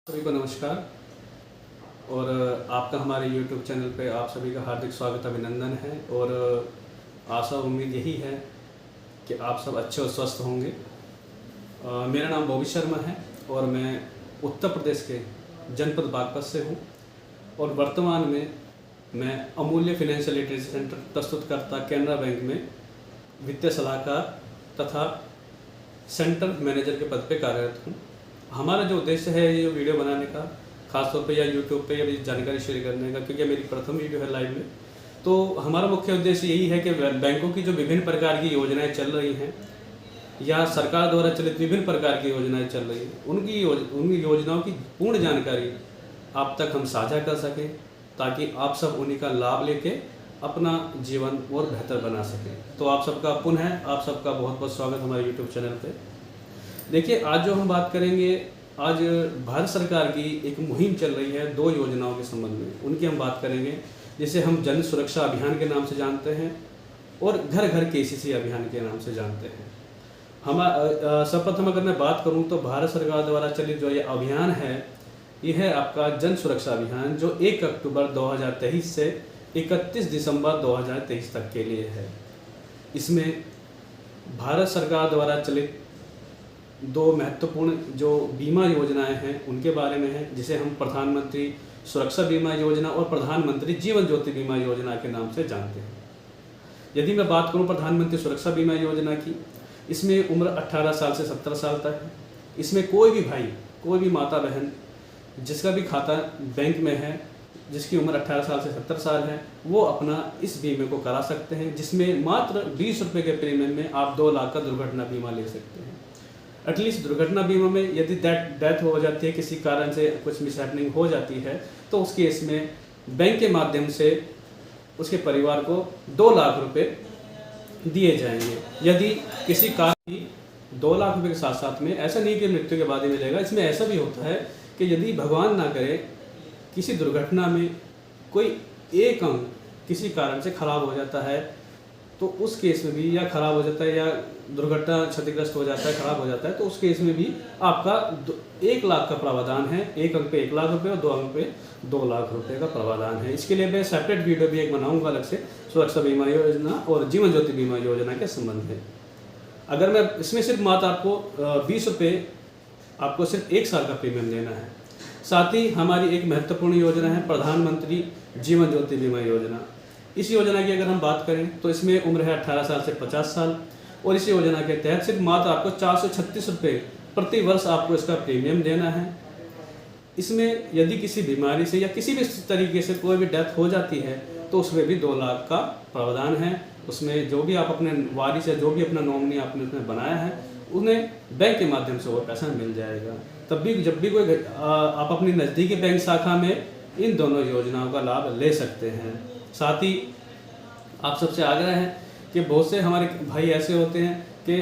सभी को नमस्कार। और आपका हमारे YouTube चैनल पे आप सभी का हार्दिक स्वागत अभिनंदन है। और आशा उम्मीद यही है कि आप सब अच्छे और स्वस्थ होंगे। मेरा नाम बॉबी शर्मा है और मैं उत्तर प्रदेश के जनपद बागपत से हूँ। और वर्तमान में मैं अमूल्य फाइनेंशियल लिटरेसी सेंटर प्रस्तुतकर्ता कैनरा बैंक में वित्तीय सलाहकार तथा सेंटर मैनेजर के पद पे कार्यरत हूँ। हमारा जो उद्देश्य है ये वीडियो बनाने का, खासतौर पे या यूट्यूब पे या जानकारी शेयर करने का, क्योंकि मेरी प्रथम वीडियो है लाइव में, तो हमारा मुख्य उद्देश्य यही है कि बैंकों की जो विभिन्न प्रकार की योजनाएं चल रही हैं या सरकार द्वारा चलित विभिन्न प्रकार की योजनाएं चल रही हैं, उनकी योजनाओं की पूर्ण जानकारी आप तक हम साझा कर सकें, ताकि आप सब उन्हीं का लाभ लेके अपना जीवन और बेहतर बना सकें। तो आप सबका पुनः आप सबका बहुत बहुत स्वागत हमारे यूट्यूब चैनल पे। देखिए, आज जो हम बात करेंगे, आज भारत सरकार की एक मुहिम चल रही है दो योजनाओं के संबंध में, उनकी हम बात करेंगे, जिसे हम जन सुरक्षा अभियान के नाम से जानते हैं और घर घर केसीसी अभियान के नाम से जानते हैं। सर्वप्रथम अगर मैं बात करूं तो भारत सरकार द्वारा चलित जो ये अभियान है, ये है आपका जन सुरक्षा अभियान, जो 1 अक्टूबर 2023 से 31 दिसंबर 2023 तक के लिए है। इसमें भारत सरकार द्वारा चलित दो महत्वपूर्ण जो बीमा योजनाएं हैं उनके बारे में है, जिसे हम प्रधानमंत्री सुरक्षा बीमा योजना और प्रधानमंत्री जीवन ज्योति बीमा योजना के नाम से जानते हैं। यदि मैं बात करूं प्रधानमंत्री सुरक्षा बीमा योजना की, इसमें उम्र 18 साल से 70 साल तक है। इसमें कोई भी भाई, कोई भी माता बहन जिसका भी खाता बैंक में है, जिसकी उम्र 18 साल से 70 साल है, वो अपना इस बीमे को करा सकते हैं, जिसमें मात्र 20 रुपये के प्रीमियम में आप 2 लाख का दुर्घटना बीमा ले सकते हैं। एटलीस्ट दुर्घटना बीमा में यदि डेथ हो जाती है, किसी कारण से कुछ मिसहैपनिंग हो जाती है, तो उस केस में बैंक के माध्यम से उसके परिवार को 2 लाख रुपए दिए जाएंगे। यदि किसी कारण की 2 लाख रुपए के साथ साथ में, ऐसा नहीं कि मृत्यु के बाद ही मिलेगा, इसमें ऐसा भी होता है कि यदि भगवान ना करे किसी दुर्घटना में कोई एक अंग किसी कारण से खराब हो जाता है, तो उस केस में भी, या खराब हो जाता है या दुर्घटना क्षतिग्रस्त हो जाता है, खराब हो जाता है, तो उस केस में भी आपका 1 लाख का प्रावधान है। एक अंक पे 1 लाख रुपए और 2 अंक पे 2 लाख रुपए का प्रावधान है। इसके लिए मैं सेपरेट वीडियो भी एक बनाऊंगा अलग से, सुरक्षा बीमा योजना और जीवन ज्योति बीमा योजना के संबंध में। अगर मैं इसमें सिर्फ मात्र आपको 20 रुपये आपको सिर्फ 1 साल का प्रीमियम देना है। साथ ही हमारी एक महत्वपूर्ण योजना है प्रधानमंत्री जीवन ज्योति बीमा योजना। इस योजना की अगर हम बात करें तो इसमें उम्र है 18 साल से 50 साल, और इस योजना के तहत सिर्फ मात्र आपको 436 रुपये प्रति वर्ष आपको इसका प्रीमियम देना है। इसमें यदि किसी बीमारी से या किसी भी तरीके से कोई भी डेथ हो जाती है, तो उसमें भी 2 लाख का प्रावधान है। उसमें जो भी आप अपने वारिस या जो भी अपना नॉमिनी आपने उसमें बनाया है, उन्हें बैंक के माध्यम से वो पैसा मिल जाएगा। तब भी जब भी कोई आप अपनी नज़दीकी बैंक शाखा में इन दोनों योजनाओं का लाभ ले सकते हैं। साथ ही आप सबसे आग्रह है कि बहुत से हमारे भाई ऐसे होते हैं कि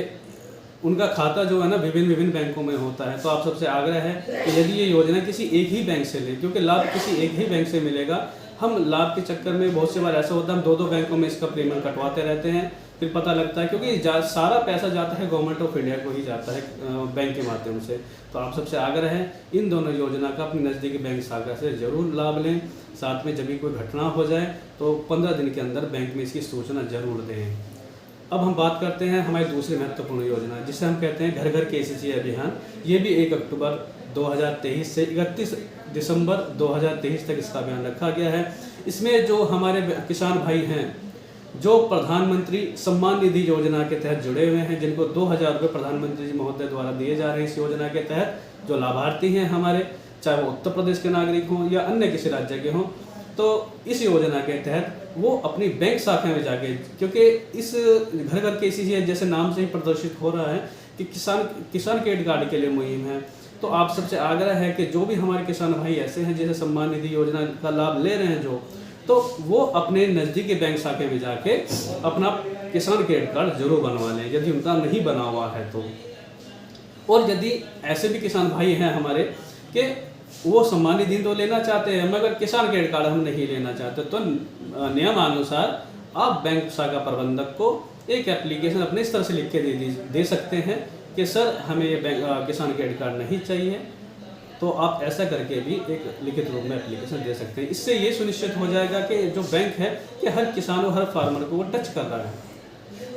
उनका खाता जो है ना विभिन्न बैंकों में होता है, तो आप सबसे आग्रह है कि यदि ये योजना किसी एक ही बैंक से ले, क्योंकि लाभ किसी एक ही बैंक से मिलेगा। हम लाभ के चक्कर में बहुत से बार ऐसा होता है, हम 2 बैंकों में इसका प्रीमियम कटवाते रहते हैं, फिर पता लगता है, क्योंकि सारा पैसा जाता है गवर्नमेंट ऑफ इंडिया को ही जाता है बैंक के माध्यम से। तो आप सबसे आग्रह है इन दोनों योजना का अपनी नज़दीकी बैंक शाखा से जरूर लाभ लें। साथ में जब भी कोई घटना हो जाए तो 15 दिन के अंदर बैंक में इसकी सूचना जरूर दें। अब हम बात करते हैं हमारी दूसरी महत्वपूर्ण योजना, जिसे हम कहते हैं घर घर केसीसी अभियान। ये भी 1 अक्टूबर 2023 से 31 दिसंबर 2023 तक इसका अभियान रखा गया है। इसमें जो हमारे किसान भाई हैं, जो प्रधानमंत्री सम्मान निधि योजना के तहत जुड़े हुए हैं, जिनको 2000 रुपये प्रधानमंत्री जी महोदय द्वारा दिए जा रहे हैं इस योजना के तहत, जो लाभार्थी हैं हमारे, चाहे वो उत्तर प्रदेश के नागरिक हों या अन्य किसी राज्य के हों, तो इस योजना के तहत वो अपनी बैंक शाखा में जाके, क्योंकि इस घर घर केसीसी जैसे नाम से ही प्रदर्शित हो रहा है कि किसान क्रेडिट कार्ड के लिए मुहिम है, तो आप सबसे आग्रह है कि जो भी हमारे किसान भाई ऐसे हैं जैसे सम्मान निधि योजना का लाभ ले रहे हैं जो, तो वो अपने नज़दीकी बैंक शाखा में जाके अपना किसान क्रेडिट कार्ड जरूर बनवा लें, यदि उनका नहीं बना हुआ है तो। और यदि ऐसे भी किसान भाई हैं हमारे कि वो सम्मान निधि तो लेना चाहते हैं, मगर किसान क्रेडिट कार्ड हम नहीं लेना चाहते, तो नियमानुसार आप बैंक शाखा प्रबंधक को एक एप्लीकेशन अपने स्तर से लिख के दे सकते हैं कि सर हमें ये किसान क्रेडिट कार्ड नहीं चाहिए, तो आप ऐसा करके भी एक लिखित रूप में एप्लीकेशन दे सकते हैं। इससे ये सुनिश्चित हो जाएगा कि जो बैंक है कि हर किसान और हर फार्मर को वो टच कर रहा है।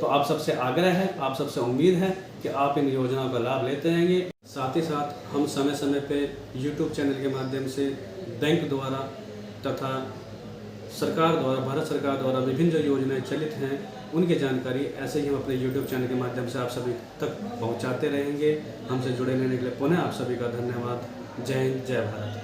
तो आप सबसे आग्रह है, आप सबसे उम्मीद है कि आप इन योजनाओं का लाभ लेते रहेंगे। साथ ही साथ हम समय समय पे यूट्यूब चैनल के माध्यम से बैंक द्वारा तथा सरकार द्वारा, भारत सरकार द्वारा विभिन्न जो योजनाएं चलित हैं उनकी जानकारी ऐसे ही हम अपने यूट्यूब चैनल के माध्यम से आप सभी तक पहुंचाते रहेंगे। हमसे जुड़े रहने के लिए पुनः आप सभी का धन्यवाद। जय हिंद, जय भारत।